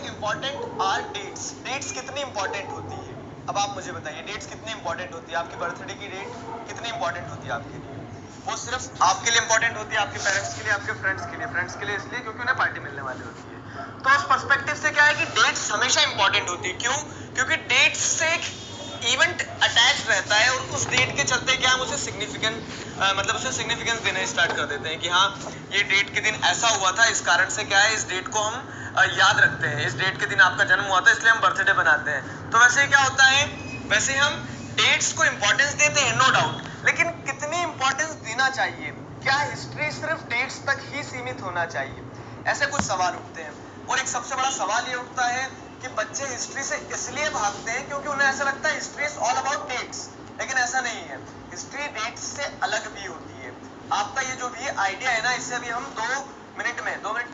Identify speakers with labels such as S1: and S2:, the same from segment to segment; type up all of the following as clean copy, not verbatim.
S1: Important are dates? Dates कितनी important होती है? अब आप मुझे बताइए डेट्स कितनी इंपॉर्टेंट होती है? आपकी बर्थडे की डेट कितनी इंपॉर्टेंट होती है आपके लिए? वो सिर्फ आपके लिए इंपॉर्टेंट होती है, आपके पेरेंट्स के लिए, आपके फ्रेंड्स के लिए। फ्रेंड्स के लिए इसलिए क्योंकि उन्हें पार्टी मिलने वाली होती है। तो उस पर्सपेक्टिव से क्या है कि डेट्स हमेशा इंपॉर्टेंट होती है। क्यों? क्योंकि डेट्स से इवेंट अटैच रहता है और उस डेट के चलते क्या हम उसे सिग्निफिकेंट मतलब उसे सिग्निफिकेंस देना स्टार्ट कर देते हैं कि हाँ ये डेट के दिन ऐसा हुआ था, इस कारण से क्या है इस डेट को हम याद रखते हैं, इस डेट के दिन आपका जन्म हुआ था इसलिए हम बर्थडे बनाते हैं। तो वैसे क्या होता है, वैसे हम डेट्स को इंपॉर्टेंस देते हैं नो डाउट, लेकिन कितनी इंपॉर्टेंस देना चाहिए? क्या हिस्ट्री सिर्फ डेट्स तक ही सीमित होना चाहिए? ऐसे कुछ सवाल उठते हैं। और एक सबसे बड़ा सवाल ये उठता है कि बच्चे हिस्ट्री से इसलिए भागते हैं क्योंकि उन्हें ऐसा लगता है history is all about dates, लेकिन ऐसा नहीं है। हिस्ट्री डेट्स से अलग भी होती है। आपका ये जो भी आइडिया है ना, इससे अभी हम 2 मिनट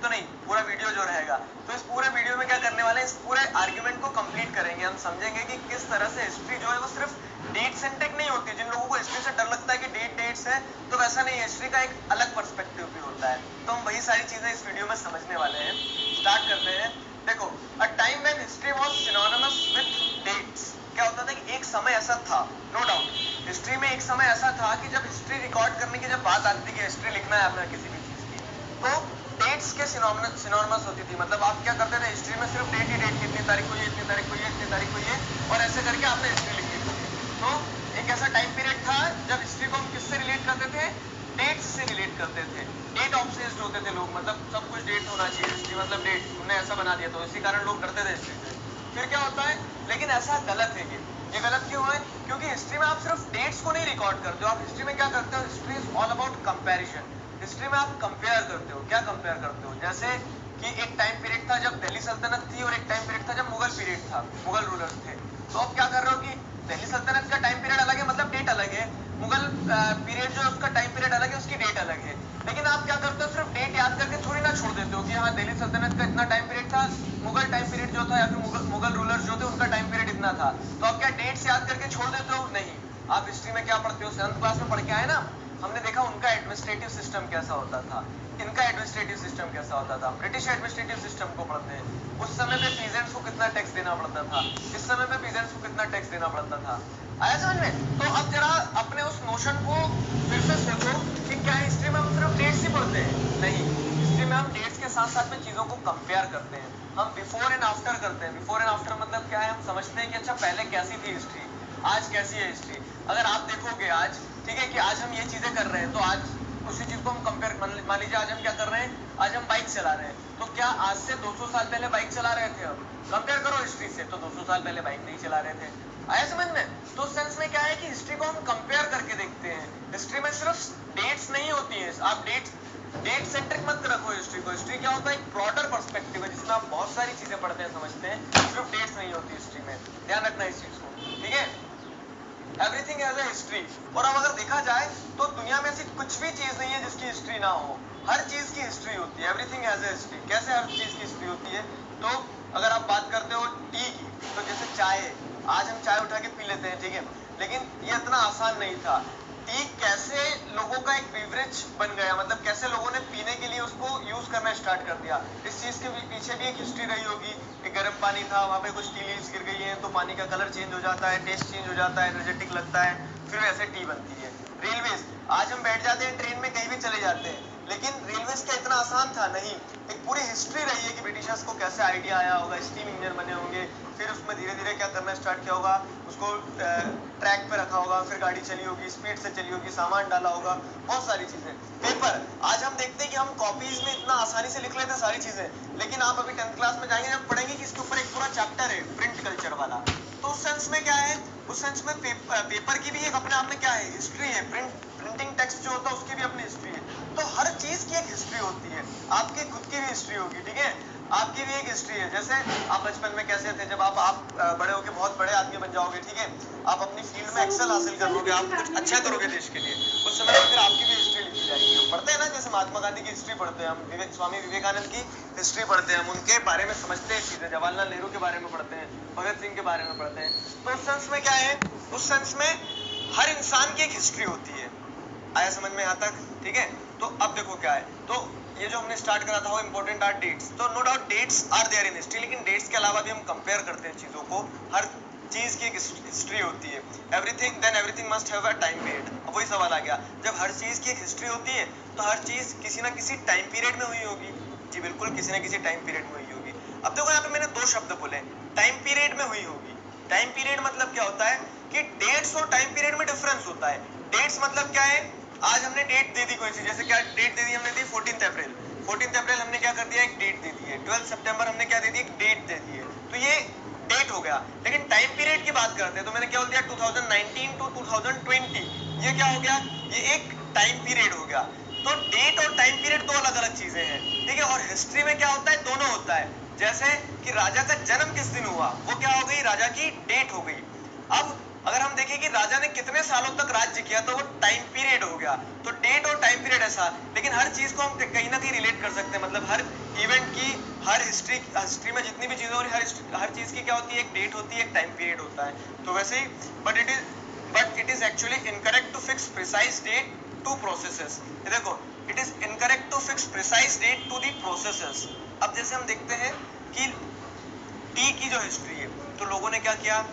S1: तो नहीं, पूरा वीडियो जो रहेगा, तो इस पूरे वीडियो में क्या करने वाले हैं, इस पूरे आर्ग्यूमेंट को कंप्लीट करेंगे। हम समझेंगे कि किस तरह से हिस्ट्री जो है वो सिर्फ डेट सेंट्रिक नहीं होती। जिन लोगों को हिस्ट्री से डर लगता है कि डेट्स है, तो वैसा नहीं है, हिस्ट्री का एक अलग पर्सपेक्टिव भी होता है। तो हम वही सारी चीजें इस वीडियो में समझने वाले हैं। स्टार्ट करते हैं। देखो, a time when history was synonymous with dates. क्या होता था कि एक समय ऐसा था, नो डाउट हिस्ट्री में एक समय ऐसा था कि जब हिस्ट्री रिकॉर्ड करने की जब बात आती थी कि हिस्ट्री लिखना है आपने किसी भी चीज की, तो डेट्स के सिनोनिमस होती थी। मतलब आप क्या करते थे, हिस्ट्री में सिर्फ डेट ही डेट की, इतनी तारीख को ये, इतनी तारीख को ये, इतनी तारीख को ये, और ऐसे करके आपने हिस्ट्री लिखी थी। तो एक ऐसा टाइम पीरियड था जब हिस्ट्री को हम किससे रिलेट करते थे, डेट्स से रिलेट करते थे। डेट ऑब्सेस्ड होते थे लोग, मतलब सब कुछ डेट होना चाहिए, हिस्ट्री मतलब डेट, तुमने ऐसा बना दिया, तो इसी कारण लोग डरते थे हिस्ट्री से। फिर क्या होता है, लेकिन ऐसा गलत है। ये गलत क्यों है? क्योंकि हिस्ट्री में आप सिर्फ डेट्स को नहीं रिकॉर्ड करते हो, आप हिस्ट्री में क्या करते हो, history is all about comparison. History में आप कंपेयर करते हो। क्या कंपेयर करते हो? जैसे कि एक टाइम पीरियड था जब दिल्ली सल्तनत थी और एक टाइम पीरियड था जब मुगल पीरियड था, मुगल रूलर्स थे। तो अब क्या कर रहे हो कि दिल्ली सल्तनत का टाइम पीरियड अलग है, मतलब डेट अलग है, मुगल पीरियड जो है उसका टाइम पीरियड अलग है, उसकी डेट अलग है। लेकिन आप क्या करते हो, सिर्फ डेट याद करके थोड़ी ना छोड़ देते हो कि हाँ दिल्ली सल्तनत का इतना टाइम पीरियड था, मुगल टाइम पीरियड जो था या फिर मुगल रूलर्स जो थे उनका टाइम पीरियड इतना था। तो आप क्या डेट्स याद करके छोड़ देते हो? नहीं। आप हिस्ट्री में क्या पढ़ते हो, 7th क्लास में पढ़ के आए ना, हमने देखा उनका एडमिनिस्ट्रेटिव सिस्टम कैसा होता था, इनका एडमिनिस्ट्रेटिव सिस्टम कैसा होता था। ब्रिटिश एडमिनिस्ट्रेटिव सिस्टम को पढ़ते हैं, उस समय पे पीजेंट्स को कितना टैक्स देना पड़ता था, इस समय पे पीजेंट्स को कितना टैक्स देना पड़ता था। आया समझ में? तो अब जरा अपने उस नोशन को फिर से सोचो कि क्या हिस्ट्री में हम सिर्फ डेट्स ही पढ़ते हैं? नहीं, हिस्ट्री में हम डेट्स के साथ साथ में चीजों को कंपेयर करते हैं। हम बिफोर एंड आफ्टर करते हैं। बिफोर एंड आफ्टर मतलब क्या है, हम समझते हैं कि अच्छा पहले कैसी थी हिस्ट्री, आज कैसी है हिस्ट्री। अगर आप देखोगे आज, ठीक है, कि आज हम ये चीजें कर रहे हैं, तो आज उसी चीज को हम कंपेयर, मान लीजिए आज हम क्या कर रहे हैं, आज हम बाइक चला रहे हैं, तो क्या आज से 200 साल पहले बाइक चला रहे थे हम? कंपेयर करो हिस्ट्री से, तो 200 साल पहले बाइक नहीं चला रहे थे। आया समझ में? तो सेंस में क्या है कि हिस्ट्री को हम कंपेयर करके देखते हैं। हिस्ट्री में सिर्फ डेट्स नहीं होती है, आप डेट सेंट्रिक मत रखो हिस्ट्री को। हिस्ट्री क्या होता है, एक ब्रॉडर पर्सपेक्टिव है जिसमें आप बहुत सारी चीजें पढ़ते हैं, समझते हैं, सिर्फ डेट्स नहीं होती हिस्ट्री में। ध्यान रखना इस चीज को, ठीक है? Everything has a history. और अब अगर देखा जाए तो दुनिया में ऐसी कुछ भी चीज नहीं है जिसकी हिस्ट्री ना हो। हर चीज की हिस्ट्री होती है। Everything has a history. कैसे हर चीज की हिस्ट्री होती है? तो अगर आप बात करते हो टी की, तो जैसे चाय, आज हम चाय उठा के पी लेते हैं, ठीक है, लेकिन ये इतना आसान नहीं था। टी कैसे लोगों का एक बेवरेज बन गया, मतलब कैसे लोगों ने पीने के लिए उसको यूज करना स्टार्ट कर दिया, इस चीज के पीछे भी एक हिस्ट्री रही होगी। एक गर्म पानी था, वहां पे कुछ टी लीव्स गिर गई हैं, तो पानी का कलर चेंज हो जाता है, टेस्ट चेंज हो जाता है, एनर्जेटिक लगता है, फिर वैसे टी बनती है। रेलवेज, आज हम बैठ जाते हैं ट्रेन में, कहीं भी चले जाते हैं, लेकिन रेलवेज क्या इतना आसान था? नहीं। एक पूरी हिस्ट्री रही है कि ब्रिटिशर्स को कैसे आइडिया आया होगा, स्टीम इंजन बने होंगे, फिर उसमें धीरे धीरे क्या करना स्टार्ट किया होगा, उसको ट्रैक पे रखा होगा, फिर गाड़ी चली होगी, स्पीड से चली होगी, सामान डाला होगा, बहुत सारी चीजें। पेपर, आज हम देखते हैं कि हम कॉपीज में इतना आसानी से लिख लेते हैं सारी चीजें, लेकिन आप अभी 10th क्लास में जाएंगे, जब पढ़ेंगे कि इसके ऊपर एक पूरा चैप्टर है प्रिंट कल्चर वाला। तो उस सेंस में क्या है, उस सेंस में पेपर की भी एक अपने आप में क्या है, हिस्ट्री है। प्रिंटिंग टेक्स्ट जो होता है उसकी भी अपनी हिस्ट्री है। तो हर चीज की एक हिस्ट्री होती है। आपकी खुद की भी हिस्ट्री होगी, ठीक है, आपकी भी एक हिस्ट्री है। जैसे आप बचपन में कैसे थे, जब आप बड़े होके बहुत बड़े आदमी बन जाओगे, ठीक है, आप अपनी फील्ड में एक्सेल हासिल कर लोगे, आप कुछ अच्छा करोगे देश के लिए, उस समय पर फिर आपकी भी हिस्ट्री लिखी जाएगी। हम पढ़ते हैं ना, जैसे महात्मा गांधी की हिस्ट्री पढ़ते हैं हम, स्वामी विवेकानंद की हिस्ट्री पढ़ते हैं हम, उनके बारे में समझते हैं चीजें, जवाहरलाल नेहरू के बारे में पढ़ते हैं, भगत सिंह के बारे में पढ़ते हैं। तो उस सेंस में क्या है, उस सेंस में हर इंसान की एक हिस्ट्री होती है। आया समझ में यहाँ तक? ठीक है, तो अब देखो क्या है, तो ये जो हमने स्टार्ट करा था वो इंपॉर्टेंट आर डेट्स, तो no doubt dates are there in history, लेकिन डेट्स के अलावा भी हम कंपेयर करते हैं चीजों को, हर चीज की एक हिस्ट्री होती है, everything then everything must have a time period. अब वही सवाल आ गया, जब हर चीज की एक हिस्ट्री होती है तो हर चीज किसी ना किसी टाइम पीरियड में हुई होगी। जी बिल्कुल, किसी ना किसी टाइम पीरियड में हुई होगी। अब देखो यहाँ पे मैंने दो शब्द बोले, टाइम पीरियड में हुई होगी। टाइम पीरियड मतलब क्या होता है कि डेट्स और टाइम पीरियड में डिफरेंस होता है। डेट्स मतलब क्या है, आज हमने डेट दे दी कोई सी, जैसे क्या डेट दे दी हमने, दी 14 अप्रैल, 14 अप्रैल हमने क्या कर दिया, एक डेट दे दी है। 12 सितंबर हमने क्या दे दी, एक डेट दे दी है, तो ये डेट हो गया। लेकिन टाइम पीरियड की बात करते हैं तो मैंने क्या बोल दिया, 2019 टू 2020, ये क्या हो गया, ये एक टाइम पीरियड हो गया। तो डेट और टाइम पीरियड दो अलग अलग चीजें हैं, ठीक है। और हिस्ट्री में क्या होता है, दोनों होता है। जैसे कि राजा का जन्म किस दिन हुआ, वो क्या हो गई, राजा की डेट हो गई। अब अगर हम देखें कि राजा ने कितने सालों तक राज्य किया तो वो टाइम पीरियड हो गया। तो डेट और टाइम पीरियड ऐसा, लेकिन हर चीज को हम कहीं ना कहीं रिलेट कर सकते हैं, मतलब हर इवेंट की, हर हिस्ट्री में जितनी भी चीजें हो रही, हर चीज की क्या होती है, एक डेट होती है, एक टाइम पीरियड होता है। तो वैसे ही but it is actually incorrect to fix precise date to processes. देखो, it is incorrect to fix precise date to the processes. अब जैसे हम देखते हैं कि टी की जो हिस्ट्री है, तो लोगों ने क्या किया,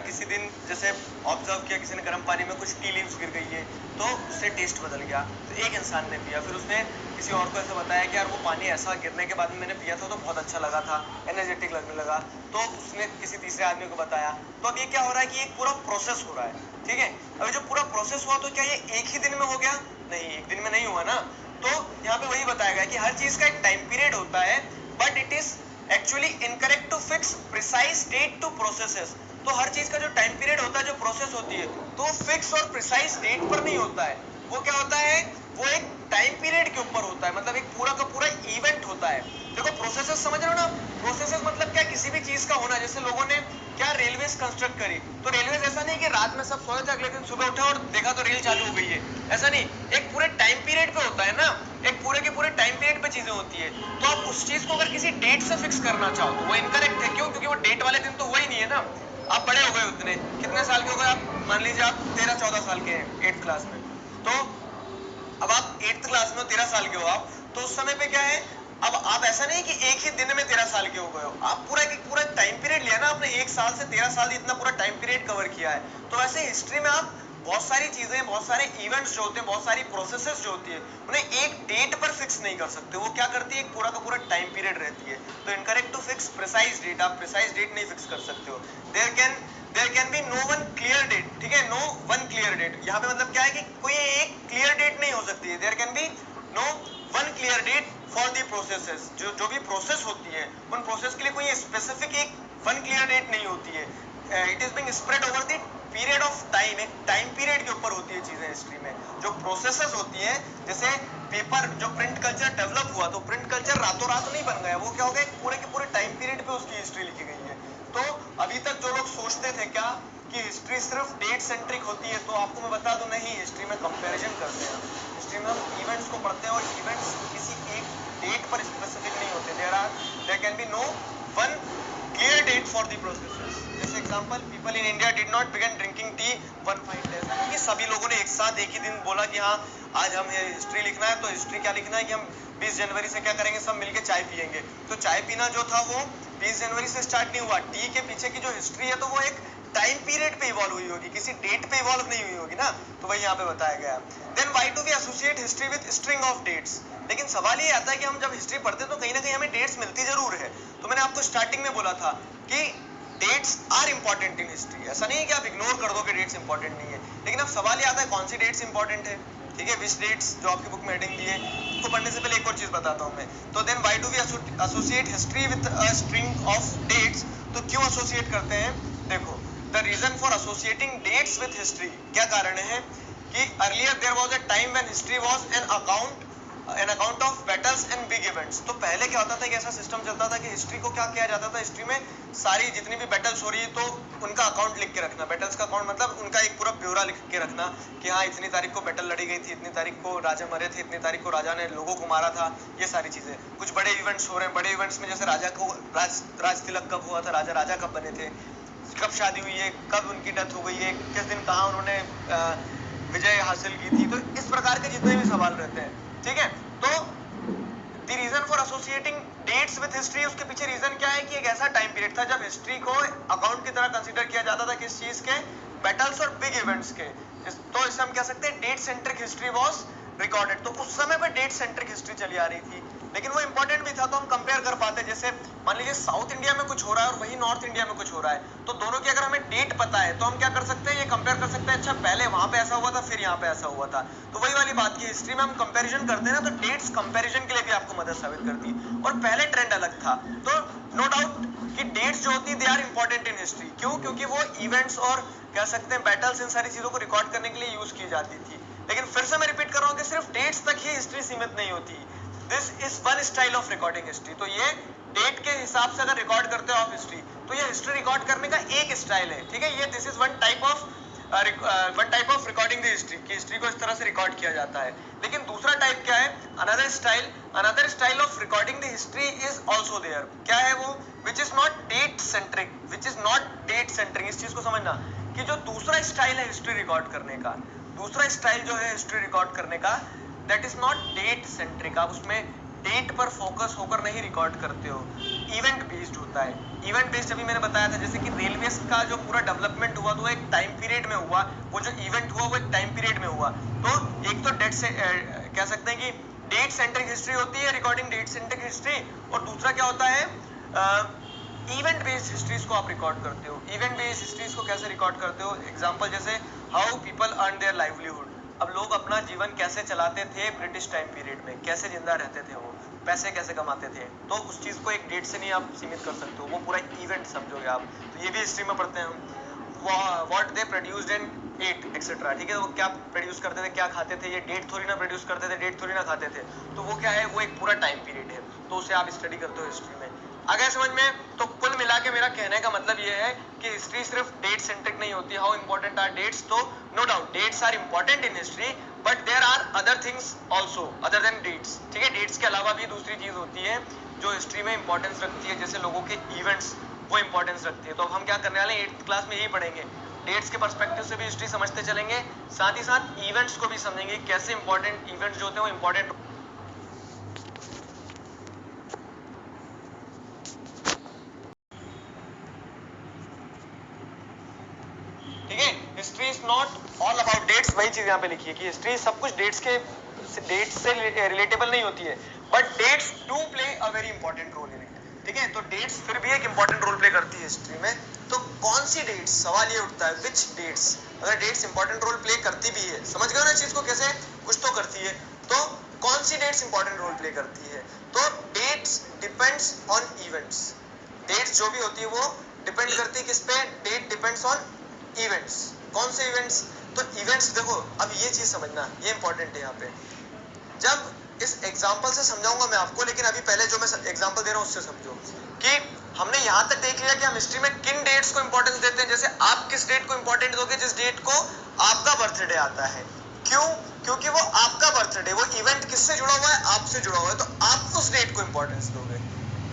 S1: किसी दिन जैसे ऑब्जर्व किया, किसी ने गर्म पानी में कुछ टी लीव्स गिर गई है तो उससे टेस्ट बदल गया, तो एक इंसान ने पिया, फिर उसने किसी और को ऐसा बताया कि यार वो पानी ऐसा गिरने के बाद में मैंने पिया था तो बहुत अच्छा लगा था, एनर्जेटिक लगने लगा, तो उसने किसी तीसरे आदमी को बताया। तो अब ये क्या हो रहा है कि एक पूरा प्रोसेस हो रहा है, ठीक है। अभी जो पूरा प्रोसेस हुआ तो क्या ये एक ही दिन में हो गया, नहीं, एक दिन में नहीं हुआ ना। तो यहाँ पे वही बताया गया कि हर चीज का एक टाइम पीरियड होता है, but it is actually incorrect to fix precise date to processes. तो हर चीज का जो टाइम पीरियड होता है, जो प्रोसेस होती है, तो फिक्स और प्रिसाइज डेट पर नहीं होता है, वो क्या होता है, वो एक टाइम पीरियड के ऊपर होता है, मतलब एक पूरा का पूरा इवेंट होता है। देखो प्रोसेसेस समझ रहे हो ना, प्रोसेसेस मतलब क्या, किसी भी चीज का होना। जैसे लोगों ने क्या रेलवेज कंस्ट्रक्ट करी, तो रेलवेज ऐसा नहीं कि रात में सब सोए थे, अगले दिन सुबह उठे और देखा तो रेल चालू हो गई है, ऐसा नहीं, एक पूरे टाइम पीरियड पे होता है ना, एक पूरे के पूरे टाइम पीरियड पे चीजें होती है। तो आप उस चीज को अगर किसी डेट से फिक्स करना चाहो तो वो इनकरेक्ट है। क्यों? क्योंकि वो डेट वाले दिन तो हुआ ही नहीं है ना। आप बड़े हो गए, उतने कितने साल के हो गए आप, मान लीजिए आप 13-14 साल के हैं 8th क्लास में, तो अब आप 8th क्लास में 13 साल के हो आप, तो उस समय पे क्या है, अब आप ऐसा नहीं कि एक ही दिन में 13 साल के हो गए हो, आप पूरा टाइम पीरियड लिया ना आपने, 1 साल से 13 साल इतना पूरा टाइम पीरियड कवर किया है। तो वैसे हिस्ट्री में आप बहुत सारी चीजें, बहुत सारे इवेंट्स जो होते हैं, बहुत सारी प्रोसेसेस जो होती है, उन्हें एक डेट पर फिक्स नहीं कर सकते। वो क्या करती है, एक पूरा का पूरा टाइम पीरियड रहती है। तो incorrect to fix precise date, आप प्रिसाइज डेट नहीं फिक्स कर सकते हो। There can be no one clear date, ठीक है, नो वन क्लियर डेट, यहाँ पे मतलब क्या है कि कोई एक क्लियर डेट नहीं हो सकती है। There can be no one clear date for the processes, जो भी प्रोसेस होती है, उन प्रोसेस के लिए कोई स्पेसिफिक एक वन क्लियर डेट नहीं होती है। It is being spread over the period of time, एक टाइम पीरियड के ऊपर होती है चीजें हिस्ट्री में। जो प्रोसेसेस होती है, जैसे पेपर, जो प्रिंट कल्चर डेवलप हुआ, तो प्रिंट कल्चर रातों रात नहीं बन गया, वो क्या हो गया, एक पूरे के पूरे टाइम पीरियड पे उसकी हिस्ट्री लिखी गई है। तो अभी तक जो लोग सोचते थे क्या कि हिस्ट्री सिर्फ डेट सेंट्रिक होती है, तो आपको मैं बता दूं, नहीं, हिस्ट्री में कंपैरिजन करते हैं। हिस्ट्री में हम इवेंट्स को पढ़ते हैं, और इवेंट्स किसी एक डेट पर स्पेसिफिक नहीं होते। There can be no one clear date for the processes. जैसे example, people in India did not begin drinking tea one fine day, क्योंकि सभी लोगों ने एक साथ एक ही दिन बोला कि हाँ आज हम हिस्ट्री लिखना है, तो हिस्ट्री क्या लिखना है कि हम 20 जनवरी से क्या करेंगे, सब मिलके चाय पियेंगे। तो चाय पीना जो था वो 20 जनवरी से स्टार्ट नहीं हुआ। टी के पीछे की जो हिस्ट्री है, तो वो एक टाइम पीरियड पे इवॉल्व हुई होगी, किसी डेट पे इवॉल्व नहीं हुई होगी ना। तो वही यहाँ पे बताया गया। Then why do we associate history with string of dates. लेकिन सवाल ये आता है कि हम जब हिस्ट्री पढ़ते हैं तो कहीं ना कहीं हमें डेट्स मिलती जरूर है। तो मैंने आपको स्टार्टिंग में बोला था कि dates are important in history. ऐसा नहीं है कि आप इग्नोर कर दो कि डेट्स इंपॉर्टेंट नहीं है, लेकिन अब सवाल ये आता है कौन सी डेट्स इंपॉर्टेंट है, ठीक है, विच डेट्स, जो आपकी बुक में हेडिंग दी है। उसको पढ़ने से पहले एक और चीज बताता हूँ मैं। तो then why do we associate history with a string of dates. तो क्यों एसोसिएट करते हैं, देखो, the reason for associating dates with history, क्या कारण है कि earlier there was a time when history was an account of battles and big events. तो पहले क्या होता था कि ऐसा सिस्टम चलता था कि हिस्ट्री को क्या किया जाता था, हिस्ट्री में सारी जितनी भी बैटल्स हो रही है तो उनका अकाउंट लिख के रखना। बैटल्स का अकाउंट मतलब उनका एक पूरा ब्यौरा लिख के रखना कि हाँ इतनी तारीख को बैटल लड़ी गई थी, इतनी तारीख को राजा मरे थे, इतनी तारीख को राजा ने लोगों को मारा था, ये सारी चीजें। कुछ बड़े इवेंट्स हो रहे हैं, बड़े इवेंट्स में जैसे राजा को राज तिलक कब हुआ था, राजा कब बने थे, कब शादी हुई है, कब उनकी डेथ हो गई है, किस दिन कहाँ उन्होंने विजय हासिल की थी। तो इस प्रकार के जितने भी सवाल रहते हैं, ठीक है। तो the reason for associating dates with history, उसके पीछे रीजन क्या है कि एक ऐसा टाइम पीरियड था जब हिस्ट्री को अकाउंट की तरह कंसीडर किया जाता था, किस चीज के, बैटल्स और बिग इवेंट्स के। तो इसे हम कह सकते हैं date centric history was recorded. तो उस समय पे डेट सेंट्रिक हिस्ट्री चली आ रही थी, लेकिन वो इंपॉर्टेंट भी था, तो हम कंपेयर कर पाते। जैसे मान लीजिए साउथ इंडिया में कुछ हो रहा है और वही नॉर्थ इंडिया में कुछ हो रहा है, तो दोनों की अगर हमें डेट पता है तो हम क्या कर सकते हैं, ये कंपेयर कर सकते हैं, अच्छा पहले वहां पे ऐसा हुआ था फिर यहाँ पे ऐसा हुआ था। तो वही वाली बात की हिस्ट्री में हम कंपैरिजन करते हैं ना, तो डेट्स कंपैरिजन के लिए भी आपको मदद साबित करती है। और पहले ट्रेंड अलग था, तो नो डाउट कि डेट्स जो होती है they are important in history. क्यों? क्योंकि वो इवेंट्स और कह सकते हैं बैटल्स, इन सारी चीजों को रिकॉर्ड करने के लिए यूज की जाती थी। लेकिन फिर से मैं रिपीट कर रहा हूँ कि सिर्फ डेट्स तक ही हिस्ट्री सीमित नहीं होती। This is one style of recording history. तो ये डेट के हिसाब से अगर रिकॉर्ड करते हो आप हिस्ट्री, तो ये हिस्ट्री रिकॉर्ड करने का एक स्टाइल है, ठीक है। ये this is one type of recording the history, कि हिस्ट्री को इस तरह से रिकॉर्ड किया जाता है। लेकिन दूसरा टाइप क्या है, another style of recording the history is also there. क्या है वो? Which is not date centric. इस चीज को समझना कि जो दूसरा स्टाइल है हिस्ट्री रिकॉर्ड करने का, दूसरा स्टाइल जो है हिस्ट्री रिकॉर्ड करने का, that is not date centric. आप उसमें डेट पर फोकस होकर नहीं रिकॉर्ड करते हो, इवेंट बेस्ड होता है। इवेंट बेस्ड अभी मैंने बताया था, जैसे कि रेलवे का जो पूरा डेवलपमेंट हुआ तो वो एक टाइम पीरियड में हुआ, वो जो इवेंट हुआ वो एक टाइम पीरियड में हुआ। तो एक तो डेट से कह सकते हैं कि डेट सेंट्रिक हिस्ट्री होती है, रिकॉर्डिंग डेट सेंट्रिक हिस्ट्री, और दूसरा क्या होता है, इवेंट बेस्ड हिस्ट्रीज को आप रिकॉर्ड करते हो। इवेंट बेस्ड हिस्ट्रीज को कैसे रिकॉर्ड करते हो? एग्जांपल जैसे how people earn their livelihood. अब लोग अपना जीवन कैसे चलाते थे ब्रिटिश टाइम पीरियड में, कैसे जिंदा रहते थे, वो पैसे कैसे कमाते थे, तो उस चीज को एक डेट से नहीं आप सीमित कर सकते हो, वो पूरा इवेंट समझोगे आप। तो ये भी हिस्ट्री में पढ़ते हैं हम, what they produced and et cetera, ठीक है। वो क्या प्रोड्यूस करते थे, क्या खाते थे, ये डेट थोड़ी ना प्रोड्यूस करते थे, डेट थोड़ी ना खाते थे। तो वो क्या है, वो एक पूरा टाइम पीरियड है, तो उसे आप स्टडी करते हो हिस्ट्री में। अगर समझ में, तो कुल मिला के मेरा कहने का मतलब ये है कि हिस्ट्री सिर्फ डेट सेंट्रिक नहीं होती। How important are dates? तो no doubt dates are important in history, but there are other things also other than dates, ठीक है। डेट्स के अलावा भी दूसरी चीज होती है जो हिस्ट्री में इंपॉर्टेंस रखती है, जैसे लोगों के इवेंट्स, वो इंपॉर्टेंस रखती है। तो अब हम क्या करने वाले हैं, 8th क्लास में यही पढ़ेंगे, डेट्स के पर्सपेक्टिव से भी हिस्ट्री समझते चलेंगे, साथ ही साथ इवेंट्स को भी समझेंगे, कैसे इंपॉर्टेंट इवेंट्स जो होते हैं वो इंपॉर्टेंट। ठीक है, history is not all about dates, वही चीज यहाँ पे लिखी है कि हिस्ट्री सब कुछ डेट्स से रिलेटेबल नहीं होती है, but dates do play a very important role in it, ठीक है। तो डेट्स फिर भी एक इंपॉर्टेंट रोल प्ले करती है हिस्ट्री में। तो कौन सी डेट्स, सवाल ये उठता है, विच डेट्स, अगर डेट्स इंपॉर्टेंट रोल प्ले करती भी है, समझ गए ना चीज को कैसे, कुछ तो करती है, तो कौन सी डेट्स इंपॉर्टेंट रोल प्ले करती है? तो dates depends on events. Dates जो भी होती है वो डिपेंड करती है किस पे? Date depends on events. कौन से इवेंट्स? तो इवेंट्स देखो, अब ये चीज समझना, ये इंपॉर्टेंट है यहाँ पे। जब इस एग्जांपल से समझाऊंगा मैं आपको, लेकिन अभी पहले जो मैं एग्जांपल दे रहा हूँ उससे समझो कि हमने यहाँ तक देख लिया कि हम हिस्ट्री में किन डेट्स को इंपॉर्टेंस देते हैं। जैसे आप किस डेट को इंपॉर्टेंट दोगे? जिस डेट को आपका बर्थडे आता है। क्यों? क्योंकि वो आपका बर्थडे, वो इवेंट किससे जुड़ा हुआ है? आपसे जुड़ा हुआ है, तो आप उस डेट को इंपॉर्टेंस दोगे।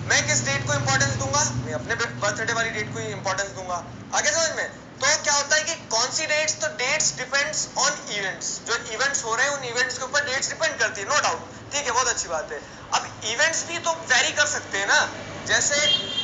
S1: मैं किस डेट को इंपॉर्टेंस दूंगा? मैं अपने बर्थडे वाली डेट को ही इंपॉर्टेंस दूंगा। आगे समझ में? तो क्या होता है कि कौन सी डेट्स? तो डेट्स डिपेंड्स ऑन इवेंट्स। जो इवेंट्स हो रहे हैं उन इवेंट्स के ऊपर डेट्स डिपेंड करती है, नो डाउट, ठीक है, बहुत अच्छी बात है। अब इवेंट्स भी तो वेरी कर सकते हैं ना। जैसे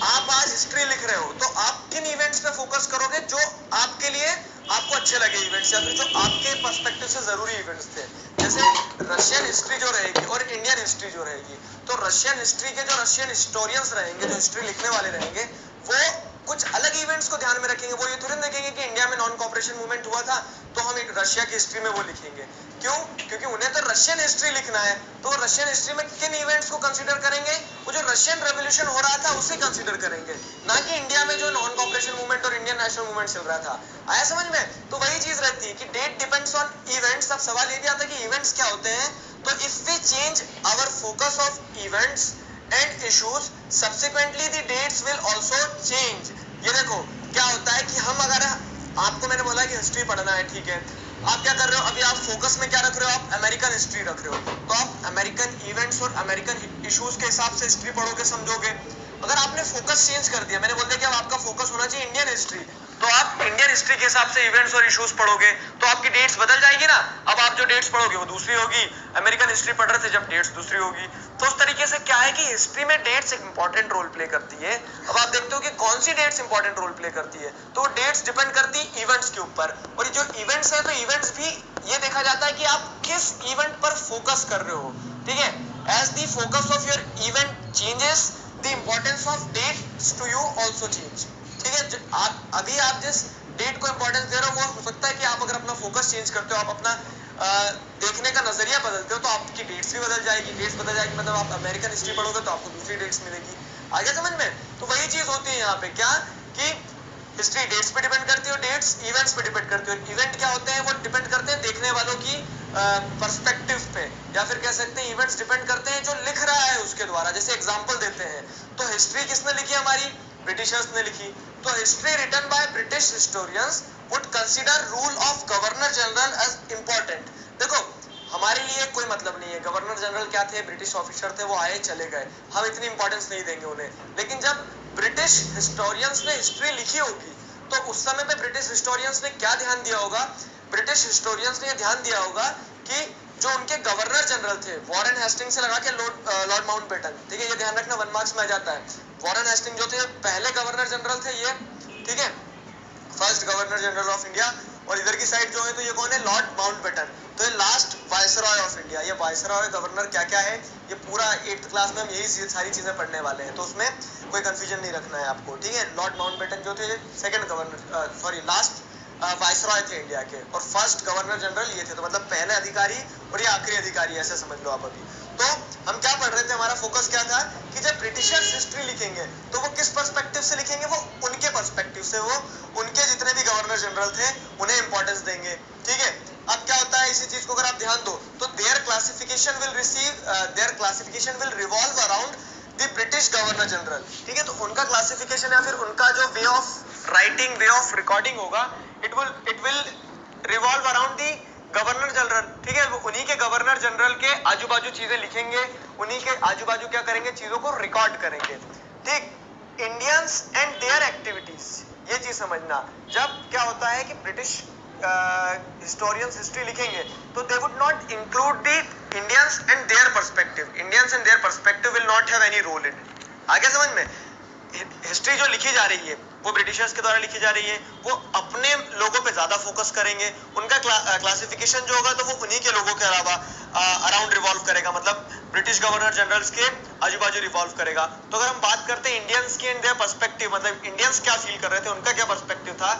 S1: आप आज हिस्ट्री लिख रहे हो, तो आप किन इवेंट्स पे फोकस करोगे जो आपके लिए, आपको अच्छे लगे इवेंट्स, या फिर जो आपके पर्सपेक्टिव से जरूरी इवेंट्स थे। जैसे रशियन हिस्ट्री जो रहेगी और इंडियन हिस्ट्री जो रहेगी, तो रशियन हिस्ट्री के जो रशियन हिस्टोरियंस रहेंगे, जो हिस्ट्री लिखने वाले रहेंगे, वो कुछ अलग इवेंट्स को ध्यान में रखेंगे। वो ये थोड़ी देखेंगे कि इंडिया में नॉन कॉपरेशन मूवमेंट हुआ था तो हम एक रशिया की हिस्ट्री में वो लिखेंगे। क्यों? क्योंकि उन्हें तो रशियन हिस्ट्री लिखना है, तो रशियन हिस्ट्री में किन इवेंट्स को कंसीडर करेंगे? वो जो रशियन रेवोल्यूशन हो रहा था उसे कंसीडर करेंगे, ना कि इंडिया में जो नॉन कॉपरेशन मूवमेंट और इंडियन नेशनल मूवमेंट चल रहा था। आया समझ में? तो वही चीज रहती है कि डेट डिपेंड्स ऑन इवेंट्स। अब सवाल ये भी आता है कि इवेंट्स क्या होते हैं? तो if we change our focus of events and issues, subsequently the dates will also change. ये देखो क्या होता है कि हम, अगर आपको मैंने बोला कि हिस्ट्री पढ़ना है, ठीक है, आप क्या कर रहे हो? अभी आप फोकस में क्या रख रहे हो? आप अमेरिकन हिस्ट्री रख रहे हो, तो आप अमेरिकन इवेंट्स और अमेरिकन इश्यूज के हिसाब से हिस्ट्री पढ़ोगे, समझोगे। अगर आपने फोकस चेंज कर दिया, मैंने बोल दिया कि अब आपका फोकस होना चाहिए इंडियन हिस्ट्री, तो आप इंडियन हिस्ट्री के हिसाब से इवेंट्स और इश्यूज पढ़ोगे तो आपकी डेट्स बदल जाएगी ना। अब आप जो डेट्स पढ़ोगे वो दूसरी होगी, अमेरिकन हिस्ट्री पढ़ रहे थे जब डेट्स दूसरी होगी। तो उस तरीके से क्या है कि हिस्ट्री में डेट्स एक इंपॉर्टेंट रोल प्ले करती है। अब आप देखते हो कि कौन सी डेट्स इंपॉर्टेंट रोल प्ले करती है, तो डेट्स डिपेंड करती है इवेंट्स के ऊपर। और ये जो इवेंट्स है, तो इवेंट्स भी ये देखा जाता है कि आप किस इवेंट पर फोकस कर रहे हो, ठीक है। As the focus of your event changes, the importance of dates to you also change, ठीक है। आप जिस डेट को इंपॉर्टेंस दे रहे हो, वो हो सकता है कि आप अगर अपना फोकस चेंज करते हो, आप अपना देखने का नजरिया बदलते हो, तो आपकी डेट्स भी बदल जाएगी। डेट्स बदल जाएगी मतलब आप अमेरिकन हिस्ट्री पढ़ोगे तो आपको दूसरी डेट्स मिलेगी। आगे समझ में? तो वही चीज होती है यहाँ पे, क्या कि हिस्ट्री डेट्स पे डिपेंड करती है, डेट्स इवेंट्स पे डिपेंड करती है। इवेंट क्या होते हैं, वो डिपेंड करते हैं देखने वालों की पर्सपेक्टिव पे, या फिर कह सकते हैं इवेंट्स डिपेंड करते हैं जो लिख रहा है उसके द्वारा। जैसे एग्जांपल देते हैं, तो हिस्ट्री किसने लिखी हमारी? ब्रिटिशर्स ने लिखी। तो history written by British historians would consider rule of governor general as important. देखो, हमारे लिए कोई मतलब नहीं है, गवर्नर जनरल क्या थे, ब्रिटिश ऑफिसर थे, वो आए चले गए, हम इतनी इंपॉर्टेंस नहीं देंगे उन्हें। लेकिन जब ब्रिटिश हिस्टोरियंस ने हिस्ट्री लिखी होगी, तो उस समय पे ब्रिटिश हिस्टोरियंस ने क्या ध्यान दिया होगा? ब्रिटिश हिस्टोरियंस ने ध्यान दिया होगा कि जो उनके गवर्नर जनरल थे, वॉरेन हेस्टिंग से लगा के लॉर्ड माउंटबेटन, ठीक है, ये ध्यान रखना, 1 मार्क्स में आ जाता है। वॉरेन हेस्टिंग जो थे पहले गवर्नर जनरल थे ये, ठीक है, first governor general of India. और इधर की साइड जो है, तो ये कौन है? Lord Mountbatten. तो ये लास्ट वायसरॉय ऑफ इंडिया। ये वायसरॉय गवर्नर क्या क्या है, ये पूरा 8th क्लास में हम यही सारी चीजें पढ़ने वाले हैं, तो उसमें कोई कंफ्यूजन नहीं रखना है आपको, ठीक है। लॉर्ड माउंटबेटन जो थे second governor, sorry last viceroy थे इंडिया के, और फर्स्ट गवर्नर जनरल ये थे। तो मतलब पहले अधिकारी और ये आखिरी अधिकारी, ऐसे समझ लो आप अभी। तो हम क्या पढ़ रहे थे, हमारा फोकस क्या था कि जब ब्रिटिशर्स हिस्ट्री लिखेंगे तो वो किस पर्सपेक्टिव से लिखेंगे? वो उनके पर्सपेक्टिव से, वो उनके जितने भी गवर्नर जनरल थे उन्हें इंपॉर्टेंस देंगे, ठीक है। अब क्या होता है, इसी चीज को अगर आप ध्यान दो, तो there classification will revolve around the British governor general, ठीक है। तो उनका क्लासिफिकेशन या फिर उनका जो way of writing, way of recording होगा, it will revolve around the governor general, ठीक है। वो उन्हीं के गवर्नर जनरल के आजू बाजू चीजें लिखेंगे, उन्हीं के आजू बाजू क्या करेंगे, चीजों को रिकॉर्ड करेंगे, ठीक। इंडियंस एंड देयर एक्टिविटीज, ये चीज समझना। जब क्या होता है कि ब्रिटिश हिस्टोरियंस हिस्ट्री लिखेंगे, तो they would not include the Indians and their perspective. Indians and their perspective will not have any role in. आगे समझ में? हिस्ट्री जो लिखी जा रही है वो ब्रिटिशर्स के द्वारा लिखी जा रही है, वो अपने लोगों पे ज्यादा फोकस करेंगे। उनका क्लासिफिकेशन जो होगा, तो वो उन्हीं के लोगों के अलावा अराउंड रिवॉल्व करेगा, मतलब ब्रिटिश गवर्नर जनरल्स के आजू बाजू रिवॉल्व करेगा। तो अगर हम बात करते हैं इंडियंस की एंड देयर पर्सपेक्टिव, मतलब इंडियंस क्या फील कर रहे थे, उनका क्या पर्सपेक्टिव था,